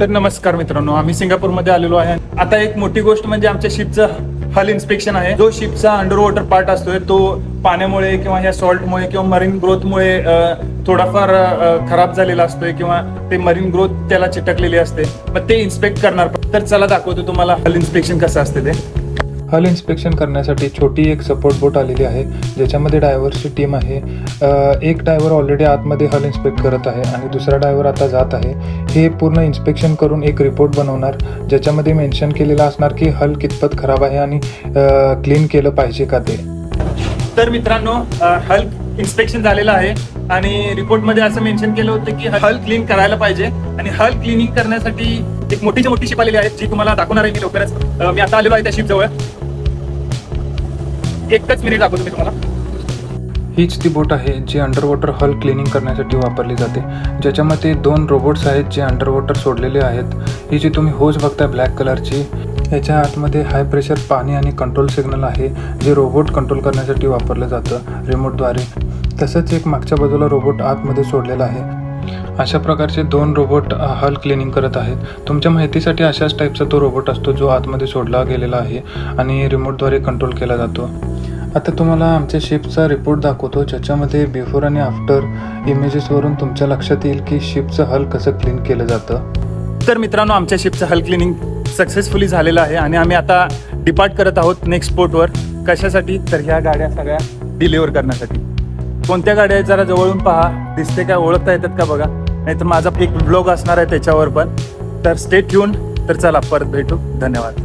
तर नमस्कार मित्रांनो, आम्ही सिंगापूरमध्ये आलेलो आहे. आता एक मोठी गोष्ट म्हणजे आमच्या शिपचं हल इन्स्पेक्शन आहे. जो शिपचा अंडर वॉटर पार्ट असतोय तो पाण्यामुळे किंवा ह्या सॉल्टमुळे किंवा मरीन ग्रोथमुळे थोडाफार खराब झालेला असतोय किंवा ते मरीन ग्रोथ त्याला चिटकलेली असते. मग ते इन्स्पेक्ट करणार. तर चला दाखवतो तुम्हाला हल इन्स्पेक्शन कसं असते ते. हल इन्स्पेक्शन करण्यासाठी छोटी एक सपोर्ट बोट आलेली आहे, ज्याच्यामध्ये डायव्हरची टीम आहे. एक डायव्हर ऑलरेडी आतमध्ये हल इन्स्पेक्ट करत आहे आणि दुसरा डायव्हर आता जात आहे. हे पूर्ण इन्स्पेक्शन करून एक रिपोर्ट बनवणार, ज्याच्यामध्ये मेन्शन केलेलं असणार की हल कितपत खराब आहे आणि क्लीन केलं पाहिजे का ते. तर मित्रांनो, हल इन्स्पेक्शन झालेलं आहे आणि रिपोर्टमध्ये असं मेन्शन केलं होतं की हल क्लीन करायला पाहिजे. आणि हल क्लिनिंग करण्यासाठी एक मोठी शिप आलेली आहे, जी तुम्हाला दाखवणार आहे मी लवकरच. मी आता आलेलो आहे त्या शिप जवळ. एकच मिनिट दाखवतो मी तुम्हाला. हीच ती बोट आहे जी अंडर वॉटर हल क्लिनिंग करण्यासाठी वापरली जाते, ज्याच्यामध्ये 2 रोबोट्स आहेत जे अंडर वॉटर सोडलेले आहेत. ही जी तुम्ही होज बघताय ब्लॅक कलरची, याच्या आतमध्ये हाय प्रेशर पाणी आणि कंट्रोल सिग्नल आहे, जे रोबोट कंट्रोल करण्यासाठी वापरलं जातं रिमोटद्वारे. तसंच एक मागच्या बाजूला रोबोट आतमध्ये सोडलेला आहे. अशा प्रकारचे 2 रोबोट हल क्लिनिंग करत आहेत. तुमच्या माहितीसाठी अशाच टाईपचा तो रोबोट असतो जो आतमध्ये सोडला गेलेला आहे आणि रिमोटद्वारे कंट्रोल केला जातो. आता तुम्हाला आमच्या शिपचा रिपोर्ट दाखवतो, ज्याच्यामध्ये बिफोर आणि आफ्टर इमेजेसवरून तुमच्या लक्षात येईल की शिपचं हल कसं क्लीन केलं जातं. तर मित्रांनो, आमच्या शिपचं हल क्लिनिंग सक्सेसफुली झालेलं आहे आणि आम्ही आता डिपार्ट करत आहोत नेक्स्ट पोर्टवर. कशासाठी? तर ह्या गाड्या सगळ्या डिलिव्हर करण्यासाठी. कोणत्या गाड्या आहेत जरा जवळून पहा, दिसते का, ओळखता येतात का बघा. नाही तर माझा एक ब्लॉग असणार आहे त्याच्यावर पण. तर स्टे ट्यून. तर चला परत भेटू. धन्यवाद.